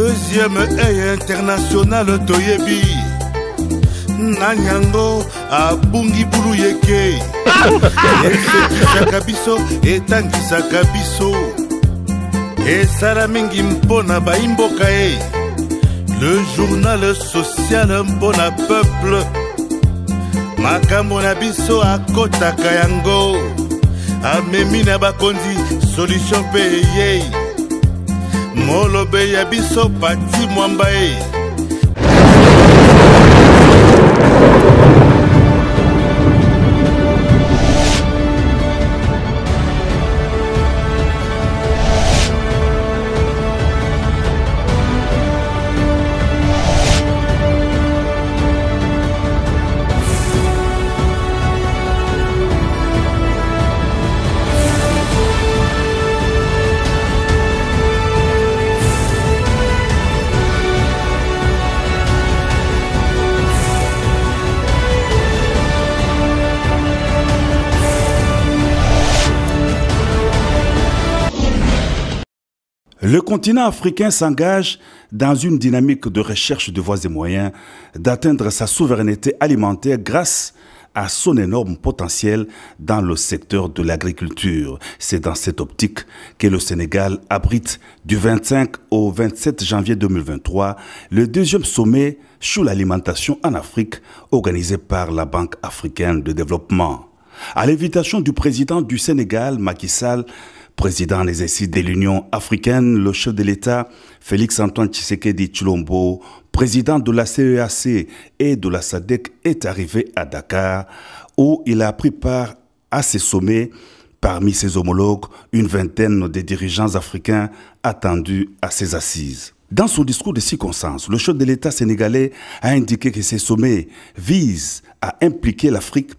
Deuxième œil international Toyebi Nanyango abungi bulu yeke Esekisaka biso etangisaka biso Esala mingi mpona baimboka e Le journal social mpona peuple Makambo na biso akotaka yango Amemi na bakonzi solution pe ye Molobe ya biso pati mwamba e Le continent africain s'engage dans une dynamique de recherche de voies et moyens d'atteindre sa souveraineté alimentaire grâce à son énorme potentiel dans le secteur de l'agriculture. C'est dans cette optique que le Sénégal abrite du 25 au 27 janvier 2023 le deuxième sommet sur l'alimentation en Afrique organisé par la Banque africaine de développement. À l'invitation du président du Sénégal, Macky Sall, président en exercice de l'Union africaine, le chef de l'État, Félix-Antoine Tshisekedi Tshilombo, président de la CEAC et de la SADC, est arrivé à Dakar, où il a pris part à ces sommets. Parmi ses homologues, une vingtaine de dirigeants africains attendus à ces assises. Dans son discours de circonstance, le chef de l'État sénégalais a indiqué que ces sommets visent à impliquer l'Afrique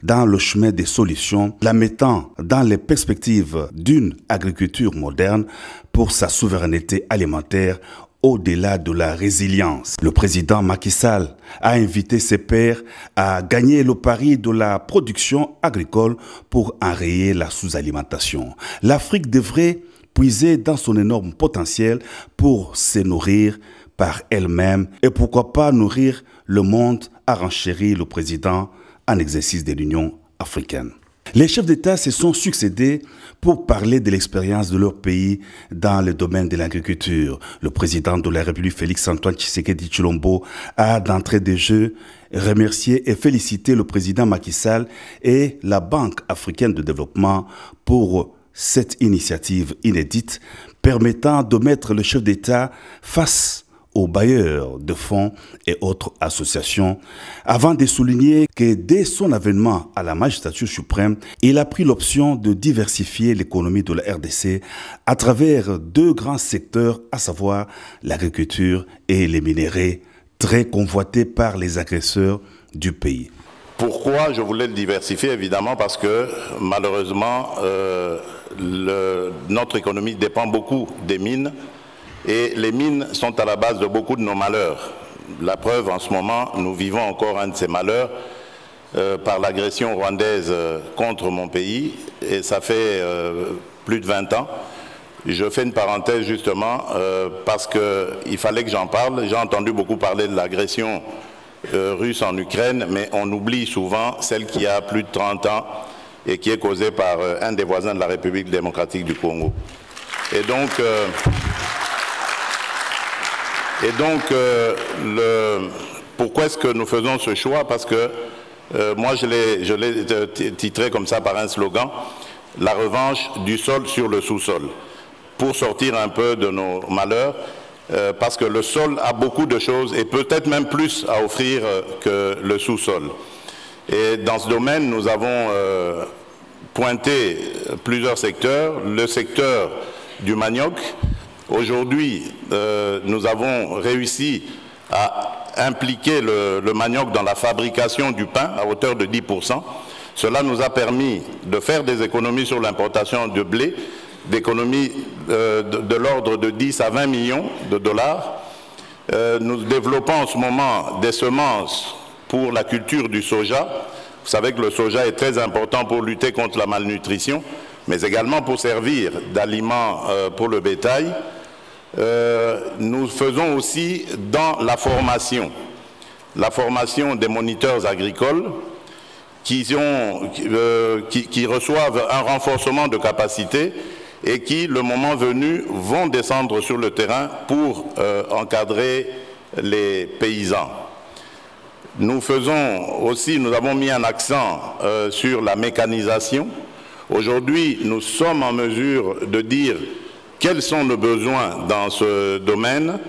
dans le chemin des solutions, la mettant dans les perspectives d'une agriculture moderne pour sa souveraineté alimentaire au-delà de la résilience. Le président Macky Sall a invité ses pairs à gagner le pari de la production agricole pour enrayer la sous-alimentation. L'Afrique devrait puiser dans son énorme potentiel pour se nourrir par elle-même et pourquoi pas nourrir le monde, a renchéri le président en exercice de l'Union africaine. Les chefs d'État se sont succédés pour parler de l'expérience de leur pays dans le domaine de l'agriculture. Le président de la République, Félix-Antoine Tshisekedi Tshilombo, a d'entrée de jeu remercié et félicité le président Macky Sall et la Banque africaine de développement pour cette initiative inédite permettant de mettre le chef d'État face aux bailleurs de fonds et autres associations, avant de souligner que dès son avènement à la magistrature suprême, il a pris l'option de diversifier l'économie de la RDC à travers deux grands secteurs, à savoir l'agriculture et les minéraux, très convoités par les agresseurs du pays. Pourquoi je voulais le diversifier? Évidemment parce que malheureusement, notre économie dépend beaucoup des mines. Et les mines sont à la base de beaucoup de nos malheurs. La preuve, en ce moment, nous vivons encore un de ces malheurs par l'agression rwandaise contre mon pays. Et ça fait plus de 20 ans. Je fais une parenthèse justement parce qu'il fallait que j'en parle. J'ai entendu beaucoup parler de l'agression russe en Ukraine, mais on oublie souvent celle qui a plus de 30 ans et qui est causée par un des voisins de la République démocratique du Congo. Et donc pourquoi est-ce que nous faisons ce choix? Parce que moi, je l'ai titré comme ça par un slogan, la revanche du sol sur le sous-sol, pour sortir un peu de nos malheurs, parce que le sol a beaucoup de choses et peut-être même plus à offrir que le sous-sol. Et dans ce domaine, nous avons pointé plusieurs secteurs. Le secteur du manioc. Aujourd'hui, nous avons réussi à impliquer le manioc dans la fabrication du pain à hauteur de 10%. Cela nous a permis de faire des économies sur l'importation de blé, d'économies de l'ordre de 10 à 20 millions de dollars. Nous développons en ce moment des semences pour la culture du soja. Vous savez que le soja est très important pour lutter contre la malnutrition, mais également pour servir d'aliment pour le bétail. nous faisons aussi dans la formation des moniteurs agricoles qui reçoivent un renforcement de capacité et qui, le moment venu, vont descendre sur le terrain pour encadrer les paysans. Nous avons mis un accent sur la mécanisation. Aujourd'hui, nous sommes en mesure de dire quels sont nos besoins dans ce domaine.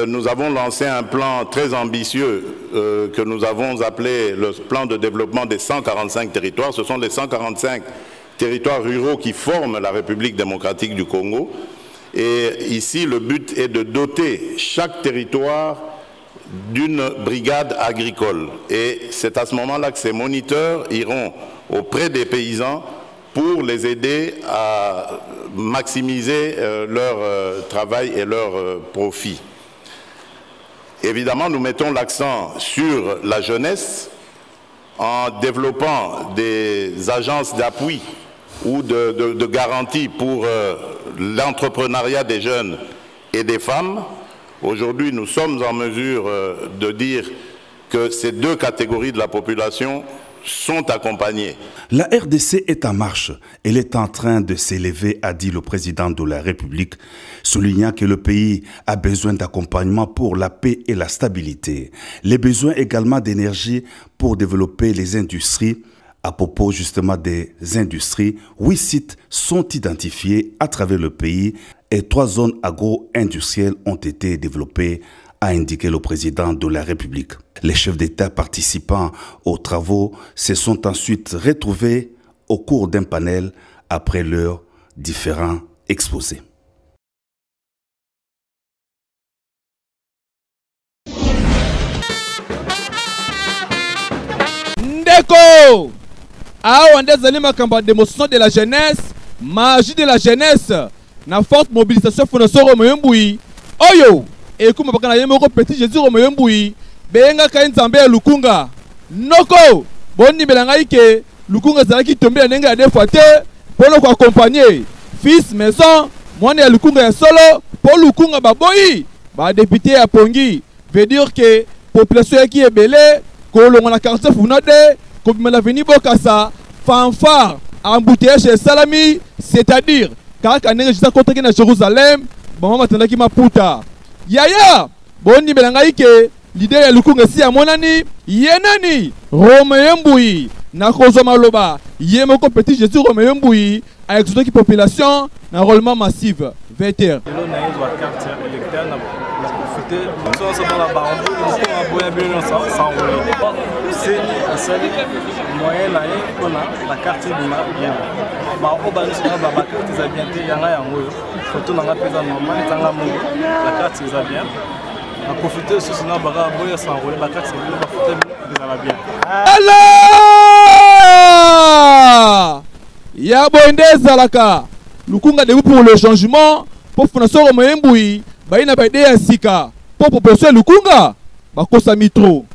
Nous avons lancé un plan très ambitieux que nous avons appelé le plan de développement des 145 territoires. Ce sont les 145 territoires ruraux qui forment la République démocratique du Congo. Et ici, le but est de doter chaque territoire d'une brigade agricole. Et c'est à ce moment-là que ces moniteurs iront auprès des paysans pour les aider à maximiser leur travail et leur profit. Évidemment, nous mettons l'accent sur la jeunesse en développant des agences d'appui ou de garantie pour l'entrepreneuriat des jeunes et des femmes. Aujourd'hui, nous sommes en mesure de dire que ces deux catégories de la population sont accompagnées. La RDC est en marche. Elle est en train de s'élever, a dit le président de la République, soulignant que le pays a besoin d'accompagnement pour la paix et la stabilité. Les besoins également d'énergie pour développer les industries. À propos justement des industries, 8 sites sont identifiés à travers le pays et 3 zones agro-industrielles ont été développées, a indiqué le président de la République. Les chefs d'État participant aux travaux se sont ensuite retrouvés au cours d'un panel après leurs différents exposés. Ndeko! Awa ndezali makambo démonstration de la jeunesse, magie de la jeunesse, na forte mobilisation fondation Romoyembui. Oyo! Et comme bakana yemoko petit Jésus Romoyembui, benga ka nzambe ya Lukunga. Noko! Boni belanga ike Lukunga zalaki tomber na ndenge ya defwa te, pour ko accompagner fils maison, mwana ya Lukunga ya solo, pour Lukunga baboyi, ba député ya Pongi, veut dire que population qui est belé, ko longa quartier funade, comme la veni bokasa fanfare embouteillage chez Salami, c'est-à-dire car quand on est côté na Jérusalem, bon matanda ki maputa yaya boni belanga ike l'idée ya Lukunga si ya monani yenani Romoyembui na kozo maloba yemoko petit Jésus Romoyembui a exaucé qui population na enrôlement massif 20 heures. Moyen pour la carte bien. La carte bien. On profiter aussi de la carte bien. Allah! Ya bonde zalaka. Lukunga debout pour le changement pour Fondation Romoyembui, baina baide ya sika. Pour population Lukunga, bakosa mitro.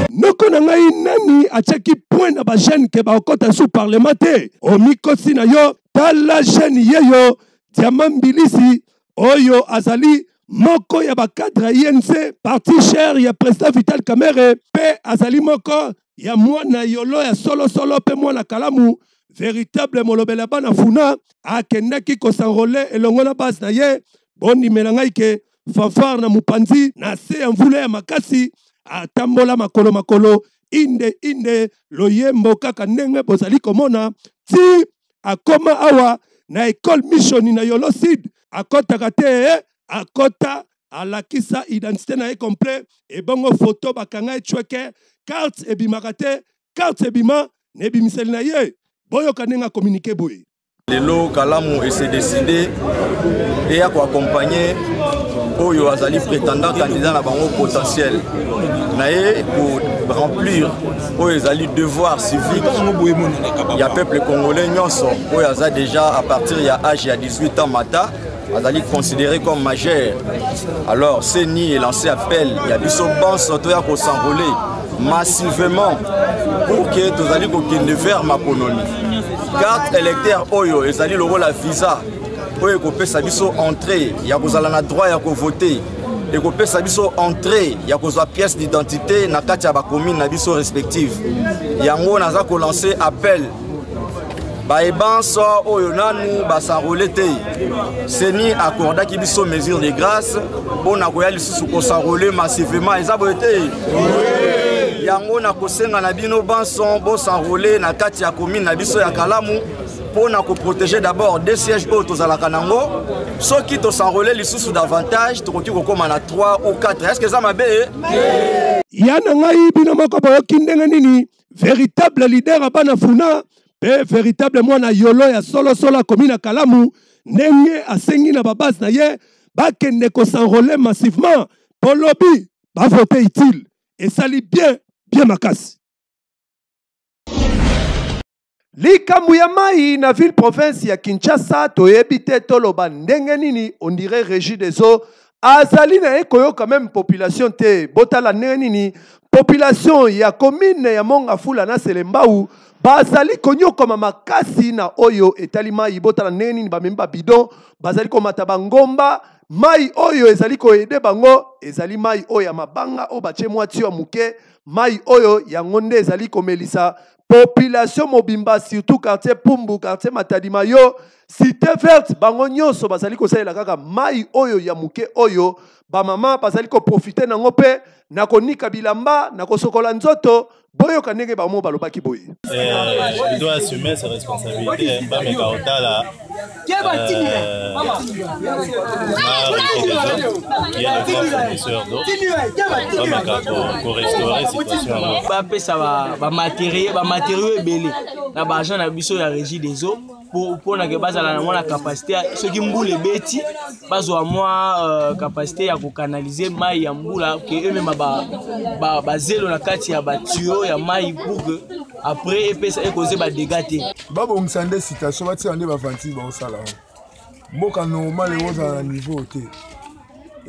Noko na ngai nani acheki point na ba jeune ke ba okota sous parlementaire o mikosi na yo tala jeune yeyo Diamant Mbilisi oyo azali moko ya ba cadre INC parti cher ya président Vital Kamerhe pe azali moko ya mwana yolo ya solo pe mwana kalamu véritable molobela bana funa akendaki ko s'enrôler elongo na base na ye boni melangai ke fanfare na mupanzi na se ya mvula ya makasi atambola makolo inde loyembo kaka ndenge bozali komona ti akoma awa na école mission na Yolo Sud akota te akota alakisa identité na ye complet et bongo photo bakanga chweke carte ebimaka te carte ebima ne bimiseli na ye boyo kanenga communiquer boye lelo Kalamu et s'est décidé et à accompagner Oyo Azali prétendant candidat à bango potentiel naé pour remplir Oyo Azali devoir civique. Il y a peuple congolais nyonso Oyo Azali déjà à partir il y a âge il y a 18 ans mata Azali considéré comme majeur. Alors Seni est lancé appel il y a biso bon soto ya ko s'enrôler massivement pour que tozali kokende vers makonomi. Carte électeur oyo ezali lokola la visa oyo ekopesa biso entrée ya kozala na droit ya kovoter ekopesa biso entrée ya kozwa pièce d'identité na kati ya bacommune na biso respective. Yango naza kolancer appel baebanso oyo nanu basanrole te seni accordaki biso mesure de grâce mpona koya lisusu kosanrole massivement eza boye te. Yango na kosenga na bino banso bosanrole na kati ya commune na biso ya Kalamu mpona koprotéger d'abord des sièges oyo tozalaka nango soki tosanrole lisusu davantage tokoki kokoma na 3 ou 4. Est-ce que eza mabe yana ngai bino moko boyoki ndenge nini véritable leader abana funa pe véritable mwana yolo ya solo commune ya Kalamu ndenge asengi na babase na ye bakende kosanrole massivement pour lobby bavote utile esali bien makasi. Likambu ya mai na ville province ya Kinshasa toyebi te toloba ndenge nini on dirait Régie des eaux azali na ekoyo quand même population te botala ndenge nini population ya commune ya Mongafula na Selembau bazali konyokoma makasi na oyo etali mai botala ndenge nini bamemba bidon bazali komata bangomba mai oyo ezali koyede bango ezali mai oyo ya mabanga o bache mwati ya muke mai oyo ya ngonde ezali komelisa population mobimba surtout quartier Pumbu quartier Matadimayo cité verte bango nyonso bazali kosalela kaka mai oyo ya muke oyo ba mama bazali ko profiter nango pe na konika bilamba na kosokola nzoto boyo kanenge ba mo balobaki boye. Il doit assumer ses responsabilités ba mekaota là. Qui est le grand fournisseur d'eau pour restaurer la situation. Ba matériaux ebele na ba agent na biso ya Régie des eaux pour na ke bazala na capacité ce qui mboule beti bazwa moi capacité ya ko canaliser mai ya mbula que eux même ba zelo na kati ya ba tuyau ya mai pour que après epesa ekoze ba dégâts. Babo msande citation bati ande ba vanti ba osala. Mboka normal ewoza na niveau te.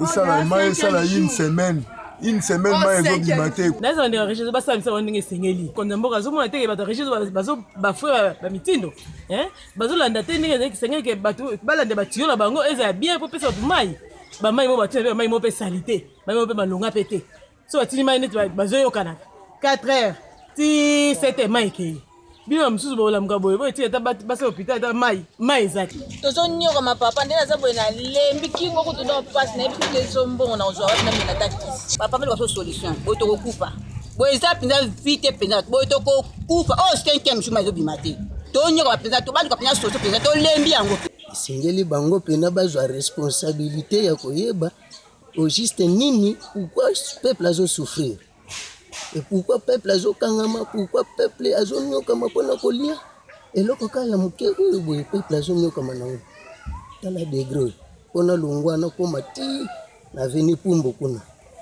Esala mai esala une semaine mai ezo bimate. Naza ndenge Régie ba sa misa ndenge sengeli. Konza mboka zo mona te ba Régie bazo ba frère ba mitindo. Bazo landa te ndenge sengeli ke batu balande ba tuyau na bango eza bien pour pesa mai. Ba mai mo batu ba mai mo pe salité. Ba mai mo pe malonga pété. So atini mai net bazo yokana. 4 heures. Si c'était mai ke. Bien msusu bola mkaboye boye ti ta basa hôpital ta mai ezaki. Tozo nyoka mapapa ndena za boye na lembi kingo ko tondo passe na epi te sombo na ozwa na mina takisi. Papa mele baso solution. Boye to kokufa. Boye za pinza vite pinza. Boye to kokufa. Oh 5e chuma ezo bimate. To nyoka pinza to baluka pinza soso pinza to lembi yango. Sengeli bango pena bazwa responsabilité ya koyeba au juste nini pourquoi peuple azo souffrir. Et pourquoi peuple azo kangama, pourquoi peuple azo nyokama pona kolia? Et loko kaya muke uyo boye peuple azo nyokama nango. Tala degré. Pona lungwana koma ti na veni Pumbu kuna.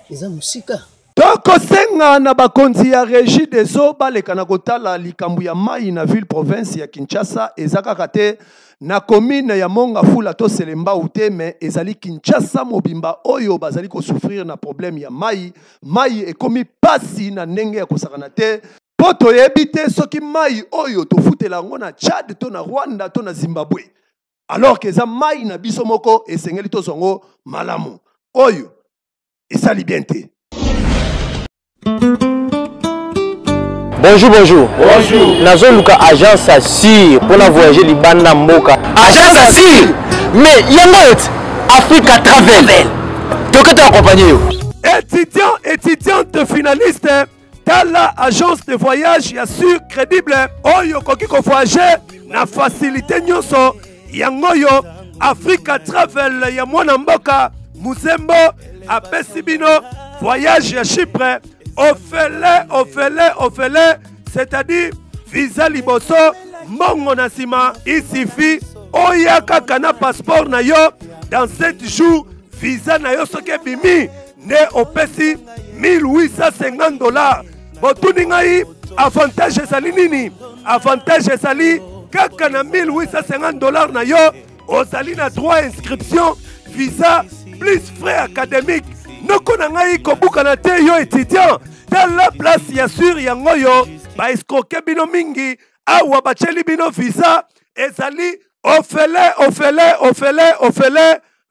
Eza musika. Toko senga na bakonzi ya Régie des eaux baleka na kotala likambu ya mai na ville province ya Kinshasa ezaka kate na commune ya Mongafula to Selembau te mais ezali Kinshasa mobimba oyo bazali ko souffrir na problème ya mai ekomi pasi na ndenge ya kosakana te poto yebite soki mai oyo to futela ngo na Tchad to na Rwanda to na Zimbabwe alors que za mai na biso moko esengeli to zongo malamu oyo esali bien te. Bonjour. Bonjour. Nazo luka agence Assir pour na voyager libanda mboka. Agence Assir. Mais yango Africa Travel. Toke ta accompagner yo. Étudiante finaliste dans la agence de voyage ya sûr crédible oyo koki ko voyager na facilité nyonso yango yo Africa Travel ya mwana mboka Muzembo apesi bino voyage ya Chypre. Ofele, c'est-à-dire visa liboso, mbongo na sima, il suffit, oya kaka na passeport na yo, dans 7 jours, visa na yo soke bimi, ne opesi $1850. Botuni ngai, avantage esali nini? Avantage esali, kaka na $1850 na yo, ozali na droit inscription, visa, plus frais académiques. Noko na ngai kobuka na te yo étudiant tala place ya sur yango yo ba escroquer bino mingi awa bacheli bino visa ezali ofele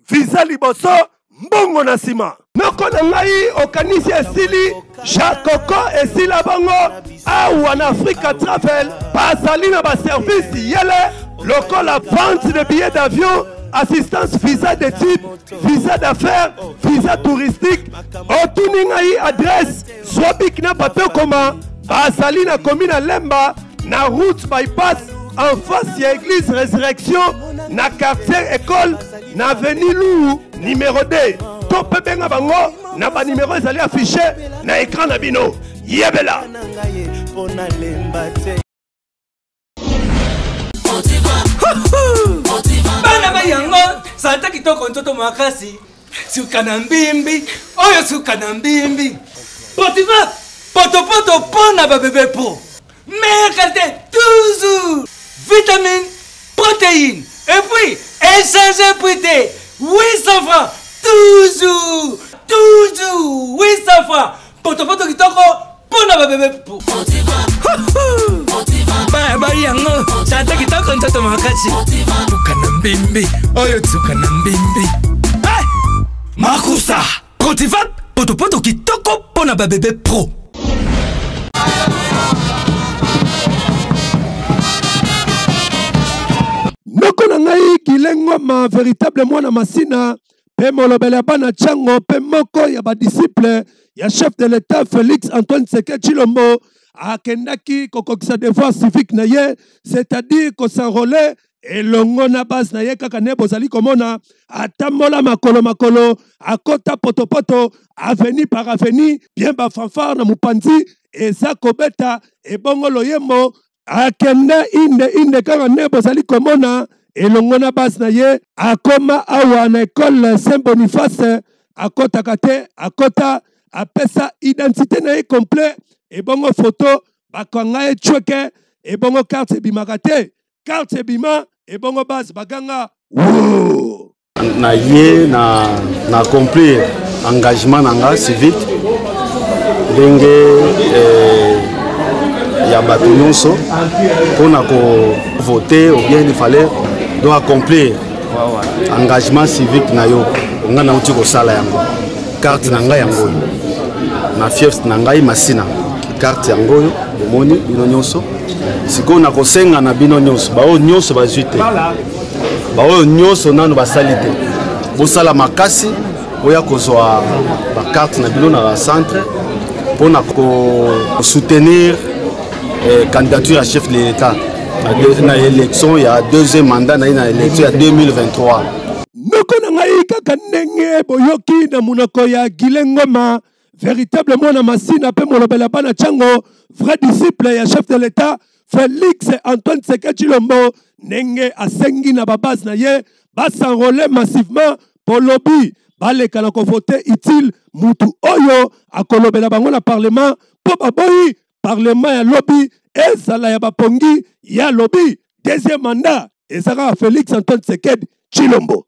visa liboso mbongo na sima noko na ngai okanisi esili jakoko esila bango awa na Africa Travel bazali na baservice yele lokola vente de billets d'avion, assistance visa de type, visa d'affaires, visa touristique, otuningai adresse, swabik na bateau koma, bazali na commune Lemba, na route bypass, en face ya église résurrection, na quartier école, na avenue Lou, numéro 2. Tope benga bango, na ba numéro ezali affiché, na écran na bino. Yebela. Bana bayango santa kitoko ntoto makasi suka na mbimbi oyo suka na mbimbi potifa poto pona ba bébé po meilleure qualité toujours vitamines protéines et puis échanger prité 800 francs toujours 800 francs poto kitoko pona ba bébé po Baba yango santa kitoko ntoto makasi suka na mbimbi oyo suka na mbimbi Makusa Protivat poto kitoko pona ba bébé pro Noko na ngai kilengo ma véritable mwana masina pe molobele bana chango pe moko ya ba disciple ya chef de l'état Félix Antoine Tshisekedi Tshilombo akendaki kokokisa devoir civique na ye, c'est-à-dire ko s'enrôler elongo na base na ye kaka ne bozali komona atambola makolo akota poto avenue par avenue bien ba fanfare na mupanzi eza kobeta ebongo loyembo akende inde kaka ne bozali komona elongo na base na ye akoma awa na école Saint-Boniface akota kate akota apesa identité na ye complet ebongo photo bakanga e chweke ebongo carte ebimaka te carte ebima ebongo base baganga na ye na accomplir engagement nanga civique ndenge ya bato nyonso mpona kovote ou bien il fallait donc accomplir engagement civique na yo nga nauti kosala yango carte na ngai yango na fief na ngai masina carte yango oyo bomoni bino nyonso sikoyo na kosenga na bino nyonso baoyo nyonso bazwi te baoyo nyonso nano basali te bosala makasi oya kozwa bacarte na bino na centre mpona kosoutenir candidature ya chef de l'état na élection ya deuxième mandat na ye na élection ya 2023 noko na ngai kaka ndenge boyoki na munoko ya Gilengoma véritable mwana masina pe molobela bana chango vrai disciple ya chef de l'état Félix Antoine Tshisekedi Tshilombo ndenge asengi na babase na ye basenrole massivement po lobi baleka na kovote utile mutu oyo akolobela bango na parlement po baboyi parlement ya lobi ezala ya bapongi ya lobi deuxième mandat ezaka Félix Antoine Tshisekedi Tshilombo.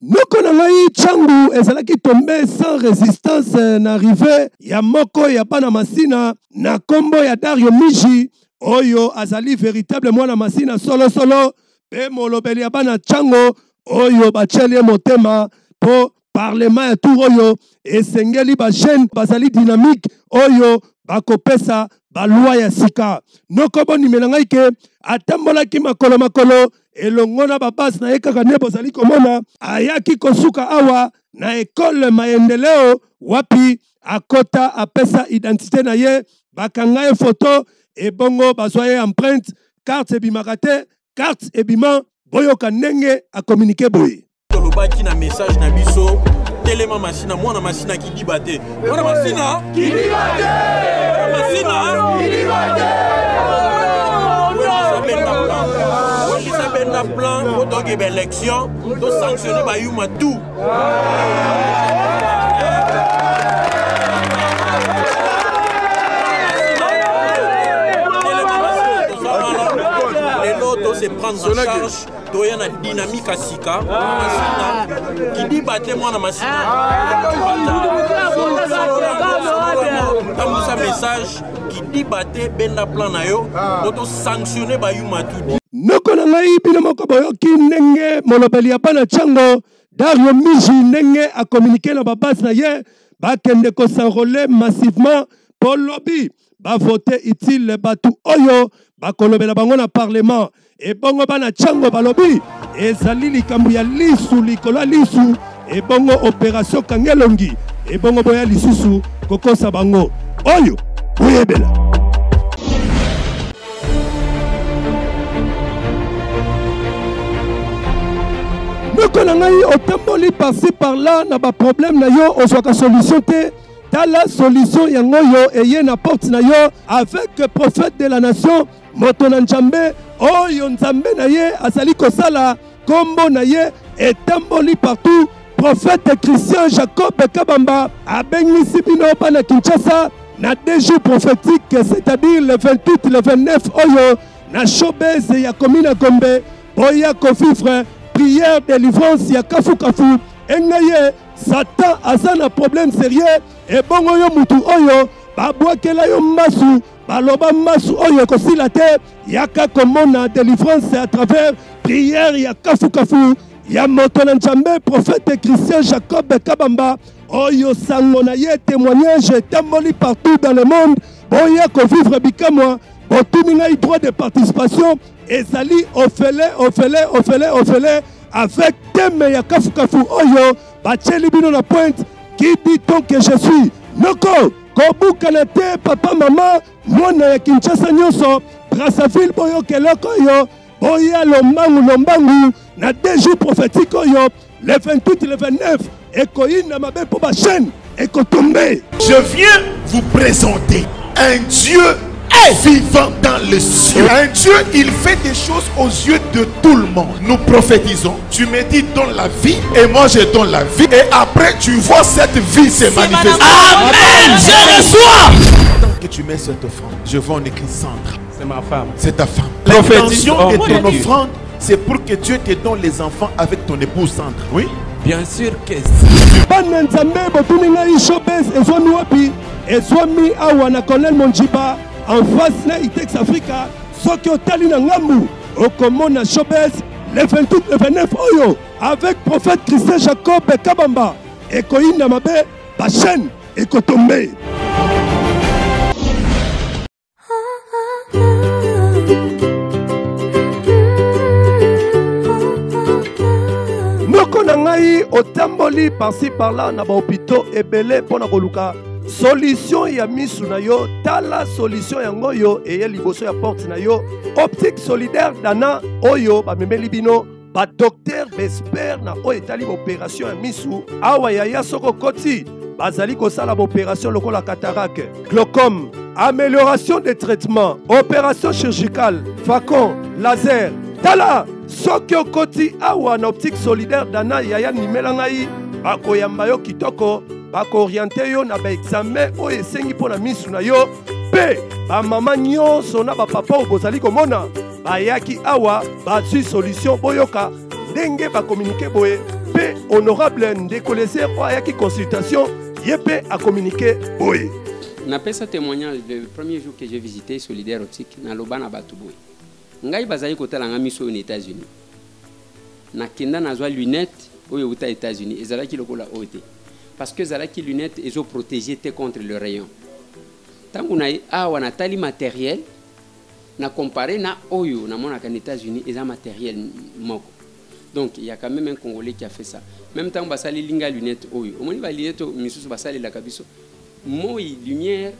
Noko na ngai changu ezalaki tombe sans résistance n'arrivé ya moko ya bana masina na kombo ya Dario Miji oyo azali véritable mwana masina solo pe molobeli ya bana chango oyo bacheli motema po parlement ya tour oyo esengeli ba jeune bazali dynamique oyo bakopesa balwa ya sika noko bonimela ngai ke atambolaki makolo elongo na babase na ye kaka ne bozali komona ayaki kosuka awa na ekole maendeleo wapi akota apesa identité na ye bakanga ye photo ebongo bazwa ye empreinte carte ebimaka te carte ebima boyoka ndenge akomunike boye tolobaki na message na biso telema masina mwana masina kidiba te mwana masina kidiba te masina kidiba te Benda plan autant que l'élection de sanctionner Bayuma tout. prendre en charge toya na dynamique à sika qui dit battre moi na machine un message qui dit battre benda plan na yo auto sanctionner ba yuma tout noko na ngai bino moko boyoki ndenge molobeli ya bana Tchango Dario Miji ndenge a communiqué na babase na ye bakende ko s'enrôler massivement pour lobby ba voter utile batu oyo bakolobela bango na parlement et bongo bana Tchango balobi ezali likambo ya lisu likolo lisu et bongo opération kangelongi et bongo boya lisusu kokosa bango oyo oyebela noko na ngai otamboli par-ci par-là na ba problème na yo ozwaka solution te tala solution yango yo eye na porte na yo avec prophète de la nation moto na Nzambe oyo Nzambe na ye azali kosala kombo na ye etamboli partout prophète Christian Jacob Kabamba abengisi bino bana Kinshasa na 2 jours prophétiques, c'est-à-dire le 28 le 29 oyo na showbiz ya komina Gombe boya kofifre prière délivrance ya kafu kafu engaye Satan azana problème sérieux et bongo yo mutu oyo babwakela yo masu baloba masu oyo kosila te yaka komona délivrance à travers prière ya kafu kafu ya moto na Nzambe prophète Christian Jacob Kabamba oyo sango na ye témoignage tamboli partout dans le monde boya ko vivre bikamwa botumi ngai droit de participation ezali ofele avec thème ya kafu kafu oyo bacheli bino na pointe qui dit-on que je suis noko kobukana te papa mama mwana ya Kinshasa nyonso Brazzaville boyo keloko yo boya lombangu na 2 jours prophétiques oyo le 28 le 29 ekoyina mabe po ba chaîne ekotombe. Je viens vous présenter un Dieu vivant dans le ciel. Un Dieu, il fait des choses aux yeux de tout le monde. Nous prophétisons. Tu me dis donne la vie et moi je donne la vie. Et après tu vois cette vie se manifester. Amen. Je reçois. Tant que tu mets cette offrande, je vois en écrit Sandra. C'est ma femme. C'est ta femme. L'intention de ton offrande, c'est pour que Dieu te donne les enfants avec ton épouse Sandra. Oui. Bien sûr que bana Nzambe botuni ngai showbiz ezwami wapi ezwami awa na Colonel Monjiba en face na Itex Africa soki otali na ngambu okomona showbiz le 28 le 29 oyo avec prophète Christian Jacob Kabamba ekoyina mabe ba chaîne ekotombe. Noko na ngai otamboli par-ci par-là na ba hôpitaux ebele pona koluka solution ya misu na yo tala solution yango yo eye liboso ya porte na yo optique solidaire dana oyo bamemeli bino ba docteur bespère na oyo etali opération ya misu awa yaya soko koti bazali kosala opération lokola cataracte glaucome amélioration des traitements opération chirurgicale facon laser tala soki okoti awa na optique solidaire dana yaya nimela ngai bakoyamba yo kitoko bako-oriente yo na ba-examen oyo esengi mpo na misu na yo mpe bamama nyonso na bapapa oyo bozali komona bayaki awa bazwi solution boyoka ndenge bakomunike boye mpe honorable ndeko leser oyo ayaki consultation ye mpe akomunike boye. Napesa témoignage le premier jour que j'ai visité Solidaire Optique na loba na bato boye ngai bazali kotala nga miso aux États-Unis nakenda nazwa lunette oyo uta États-Unis ezalaki lokola ote parce que ezalaki lunette ezo protéger te contre le rayon tangu na awa na tali matériel na comparé na oyo na mona aux États-Unis eza matériel moko donc il y a quand même un Congolais qui a fait ça même temps basali linga lunette oyo omoni ba lunette misusu basali la kabiso moi lumière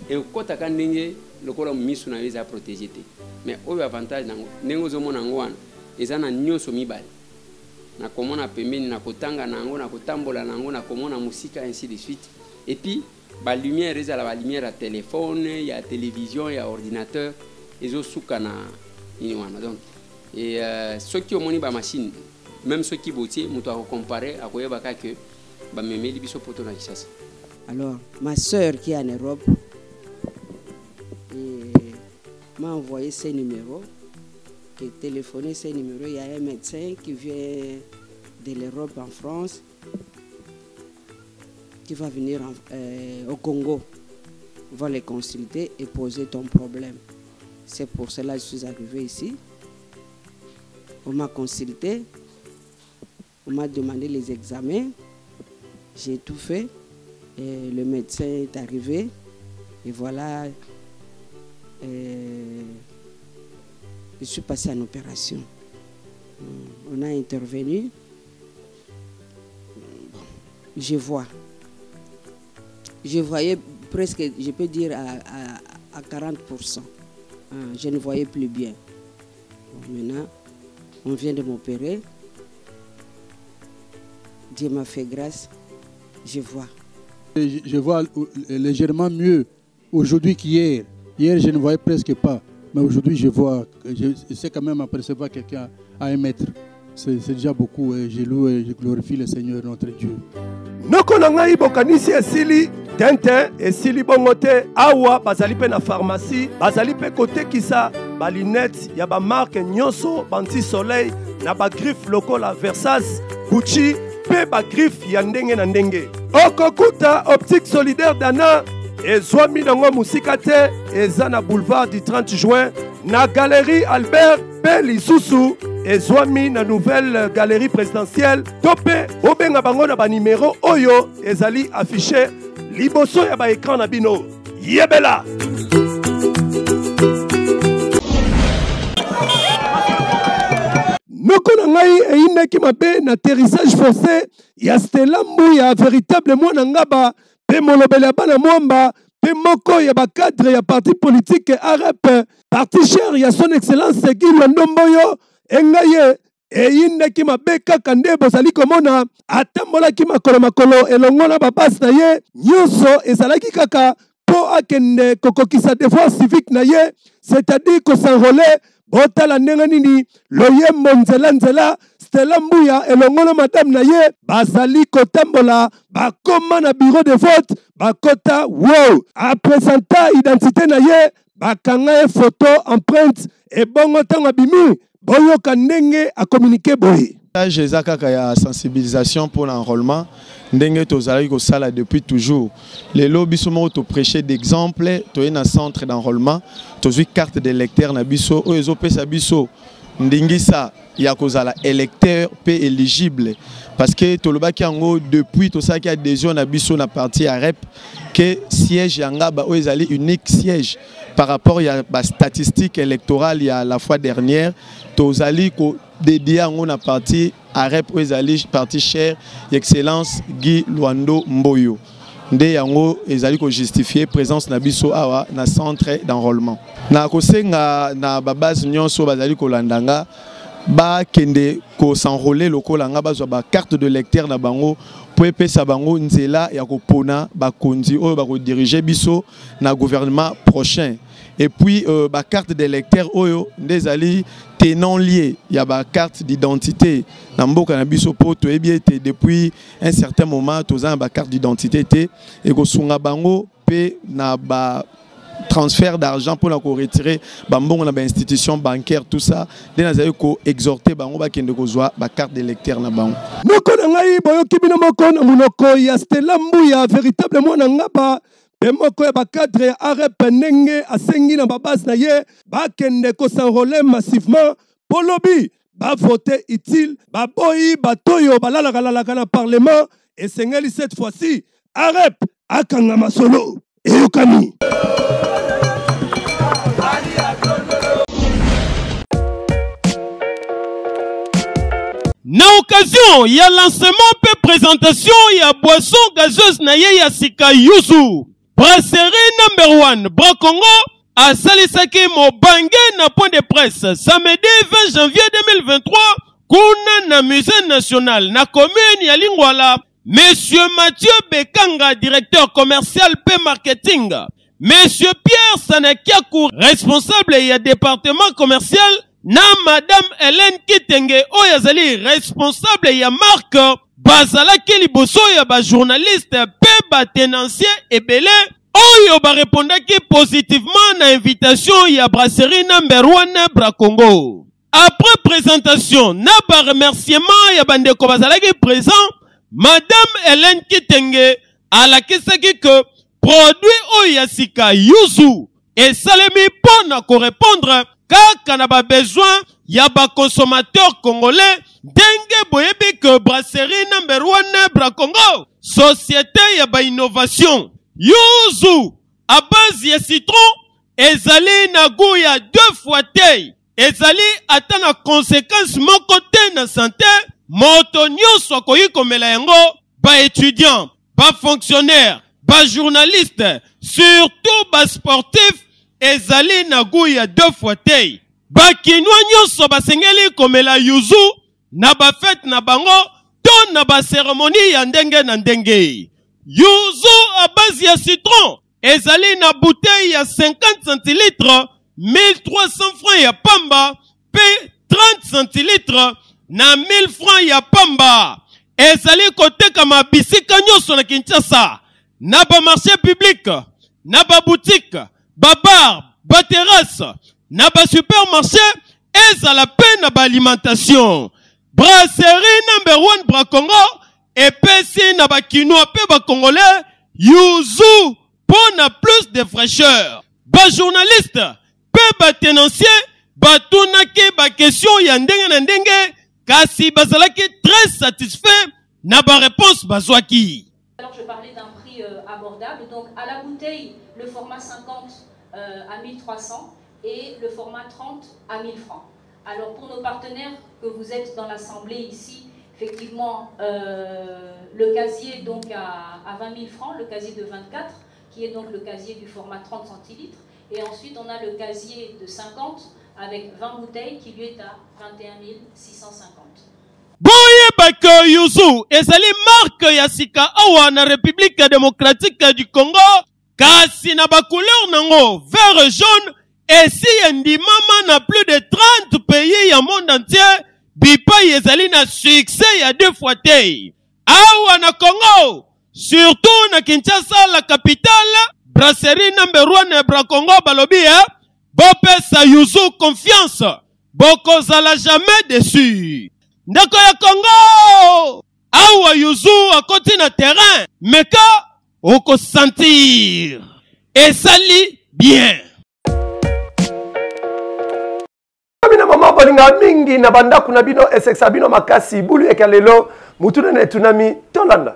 et kota kandenge lokola misu na eza protéger te mais oyo avantage nango ndenge zo mona ngwana eza na nyonso mibale na komona pembeni na kotanga nango na kotambola nango na komona musika ainsi de suite et puis ba lumière eza la ba lumière à téléphone ya télévision ya ordinateur ezo suka na ini wana donc et ceux qui omoni ba machine même ceux qui botier muto a comparer a koyeba ka que ba memeli biso poto na Kinshasa. Alors ma sœur qui est en Europe m'a envoyé ses numéros que téléphoner ces numéros. Il y a un médecin qui vient de l'Europe en France, qui va venir au Congo. On va les consulter et poser ton problème. C'est pour cela que je suis arrivé ici. On m'a consulté, on m'a demandé les examens, j'ai tout fait. Et le médecin est arrivé et voilà, je suis passé en opération. On a intervenu, je vois. Je voyais presque, je peux dire à 40%. Je ne voyais plus bien. Bon, maintenant, on vient de m'opérer. Dieu m'a fait grâce, je vois. Je vois légèrement mieux aujourd'hui qu'hier. Hier, je ne voyais presque pas. Mais aujourd'hui, je vois. Je sais quand même apercevoir quelqu'un à 1 mètre. C'est déjà beaucoup. Et je loue et je glorifie le Seigneur, notre Dieu. Noko na ngai bokanisi esili tente esili bongo te awa bazali pe na pharmacie bazali pe kotekisa balinete ya bamarke nyonso banti soleil na bagriffe lokola Versace, Gucci pe bagriffe ya ndenge na ndenge. Okokuta optique solidaire dana ezwami nango musika te eza na boulevard du 30 juin na galerie Albert pe lisusu ezwami na nouvelle galerie présidentielle tope obenga bango na ba numéro oyo ezali affiché liboso ya ba écran na bino yebela. Noko na ngai eyinaki mabe na atterrissage forcé ya Stella Mbuya véritable mwana ngaba pe molobeli ya bana mwamba pe moko ya bakadre ya parti politique AREP parti cher ya son excellence Guy Lwandomboyo engaye eyindaki mabe kaka nde bozali komona atambolaki makolo elongo na babasi na ye nyonso ezalaki kaka po akende kokokisa devoir civique na ye, c'est-à-dire kosanrole botala ndenge nini loyembo nzela Stella Mbuya elongo na madame na ye bazali kotambola bakoma na bureau de vote bakota wow apresenta identité na ye bakanga ye photo empreinte ebongo ntango abimi boyoka ndenge a communiqué boye. J'ai ya sensibilisation pour l'enrôlement ndenge tozalaki kosala depuis toujours. Les lobbies sont to prêcher d'exemple to un centre d'enrôlement tozui carte d'électeur na biso o ezopesa biso ndingisa ya kozala électeur pe éligible parce que tolobaki yango depuis tosaki adhésion na biso na parti AREP que siège yanga ba o ezali unique siège par rapport à la statistique électorale il y a la fois dernière tozali ko dédié à la partie AREP ezali parti cher excellence Guy Lwandomboyo nde yango ezali ko justifier présence na biso awa na centre d'enrôlement na kosenga na babase nyonso bazali ko landanga ba kende ko s'enrôler lokola nga bazwa ba carte de lecteur na bango po epesa bango nzela ya kopona bakonzi oyo bako diriger biso na gouvernement prochain. Et puis, la carte d'électeur, des tenant lié, il y a la carte d'identité. Depuis un certain moment, tu as une carte d'identité et tu as transfert d'argent pour retirer une institution bancaire, tout ça. Tu as exhorté la carte d'électeur. Emoko ya bakadre AREP ndenge asengi na babase na ye bakende ko s'enrôler massivement polobi ba voter utile baboyi batoyo balalaka na parlement esengeli cette fois-ci AREP akanga masolo eyokani. Na occasion, il y a lancement peu présentation, il y a boisson gazeuse na ye ya sika yuzu. Brasserie number 1, Bracongo, a salisaki mobange na point de presse. Samedi 20 janvier 2023, kuna na musée national, na commune ya Lingwala, Monsieur Mathieu Bekanga, directeur commercial P marketing. Monsieur Pierre Sanakiakou, responsable ya département commercial, na Madame Hélène Kitenge, oyazali, responsable ya marque, bazalaki liboso ya ba journaliste pe ba tenancier ebele oyo ba répondaki positivement na invitation ya brasserie number 1 Bracongo. Après présentation, naba remerciement ya bandeko bazalaki présent, Madame Hélène Kitenge a la kisaki que produit oyasika yuzu et salemi pona ko répondre kaka na ba besoin ya ba consommateur congolais denge boyebi que brasserie number 1 Bra Congo société ya ba innovation yuzu à base ya citron ezali na goût ya 2 fois te ezali ata na conséquence moko te na santé moto nyonso akoki komela yango ba étudiant ba fonctionnaire ba journaliste surtout ba sportif ezali na goût ya 2 fois te ba kinwa nyonso basengeli komela yuzu na ba fête na bango to na ba cérémonie ya ndenge na ndenge yuzu à base ya citron ezali na bouteille ya 50 centilitres 1300 francs ya pamba pe 30 centilitres na 1000 francs ya pamba ezali koteka mabisika nyonso na Kinshasa na ba marché public na ba boutique ba bar ba terrasse na ba supermarché ezala pe na ba alimentation brasserie number 1 Bra Congo epesi na ba kinoa pe ba congolais yuzu pour plus de fraîcheur ba journaliste pe ba tenancier batunaki ba question ya ndenge na ndenge kasi bazalaki très satisfait na ba réponse bazwaki. Alors je parlais d'un prix abordable, donc à la bouteille le format 50 à 1300 et le format 30 à 1000 francs. Alors pour nos partenaires que vous êtes dans l'assemblée ici, effectivement le casier donc à 20 000 francs, le casier de 24 qui est donc le casier du format 30 centilitres et ensuite on a le casier de 50 avec 20 bouteilles qui lui est à 21 650. Boye baka yuzu ezali marque ya sika awa na République démocratique du Congo kasi na ba couleur nango vert jaune et si ndimama na plus de 30 pays ya monde entier bipa ezali na succès ya 2 fois te awa na Congo surtout na Kinshasa la capitale brasserie number 1 Bra Congo balobi bopesa yuzu confiance bokozala jamais déçu. Ndako ya Congo awa yuzu akoti na terrain meka oko sentir esali bien. Bina mama balinga mingi na bandaku na bino eseksa bino makasi bulu ekalelo mutuna na tunami tolanda.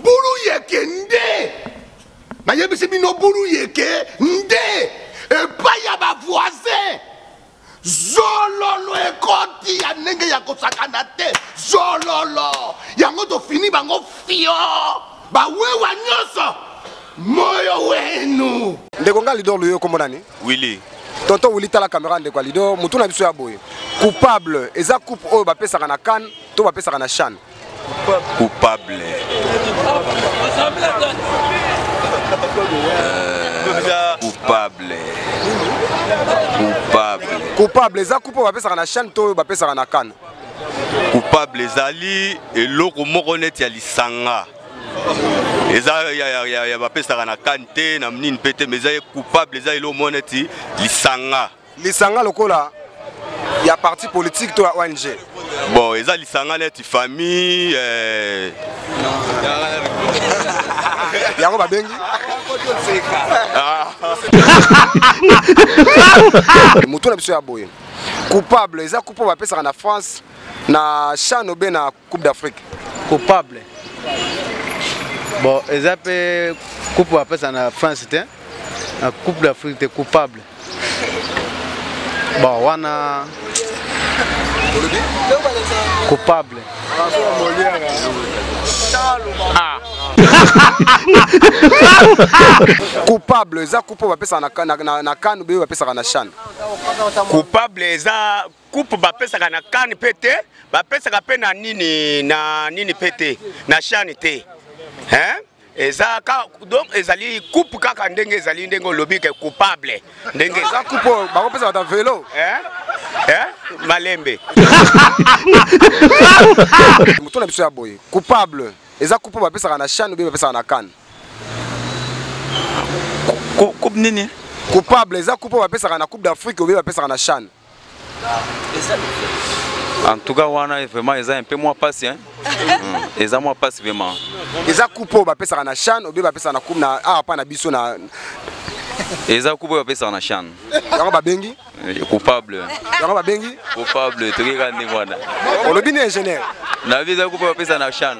Bulu yekende na yebisi bino bulu yeke nde epai ya ba voisin zololo ekoti ya ndenge ya kosakana te zololo yango tofini bango fio bawewa nyonso moyo wenu ndeko nga lido luyo kombo nani Willy Toto Willy tala caméra ndeko lido mutu na biso ya boye coupable eza coupe oyo bapesaka na CAN to bapesaka na CHAN coupable coupable eza coupe oyo bapesaka na CHAN to bapesaka na CAN coupable ezali eloko moko neti ya lisanga eza ya bapesaka na CAN te na nini mpe te mais eza coupable eza eloko moko neti lisanga lokola ya parti politique to ya ONG bon eza lisanga neti famille yango babengi mutu na biso ya boye coupable eza coupe bapesaka na France na CHAN obe na Coupe d'Afrique coupable bon eza pe coupe bapesaka na France te na Coupe d'Afrique te coupable bon wana coupable coupable eza coupe bapesaka na CAN obe bapesaka na CHAN coupable eza coupe bapesaka na CAN pe te bapesaka pe na nini pe te na CHAN te hein eza donc ezali coupe kaka ndenge ezali ndenge olobi ke coupable ndenge eza coupe bakopesaka ta vélo malembe mutu na biso ya boye coupable eza coupe oyo bapesaka na CHAN obe bapesaka na CAN. Coupe nini? Coupable eza coupe oyo bapesaka na Coupe d'Afrique obe bapesaka na CHAN. En tout cas, wana vraiment ils ont un peu moins passé hein. Ils ont moins passé vraiment. Eza coupe oyo bapesaka na CHAN obe bapesaka na coupe na pa na biso na eza coupe oyo bapesaka na CHAN. Yango babengi coupable. Yango babengi coupable tokeka ndenge wana. Olobi ni ingénieur. Na visa coupe oyo bapesaka na CHAN.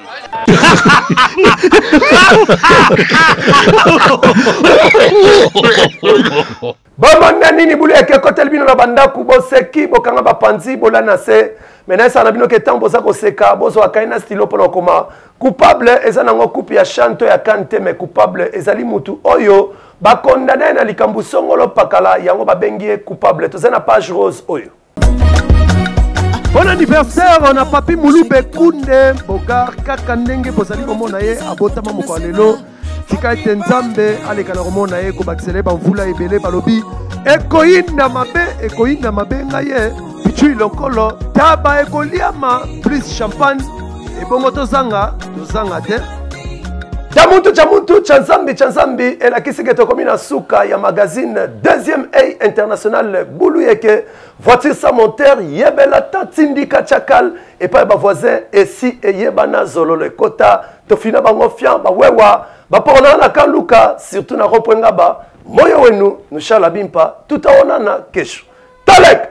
Bomona nini bulu eke kotel bino na bandaku boseki bokanga bapanzi bolana se mena esa na bino ke temps boza koseka bozo akaina stilo pona koma coupable eza nango coupe ya chanto ya kante mais coupable ezali mutu oyo ba condamné na likambu songolo pakala yango babengi coupable toza na page rose oyo. Bon anniversaire, on a papi Mouloube Kounde, Bogar, Kakandenge, Bozali Komona ye, Abotama Mokalelo, Tika Tenzambe, Alekana Romona ye, Kobaksele, Banvula Ebele, Balobi, Ekoinda Mabe, Ngaye, Pichui Lokolo, Taba Ekoliama, plus champagne, et Bongo Tozanga te. Chamuntu, Chanzambi, et la Kisike Tokomina Souka, ya magazine 2e A international, Bouluyeke, voiture sans moteur, Yebela Tatindika Chakal, et pas ba voisin, et si, et Yebana Zolo le Kota, Tofina Bangofian, Bawewa, Bapona na Kanluka, surtout na Repwengaba, Moyo Wenu, Nushala Bimpa, tout à onana, Keshu. Talek!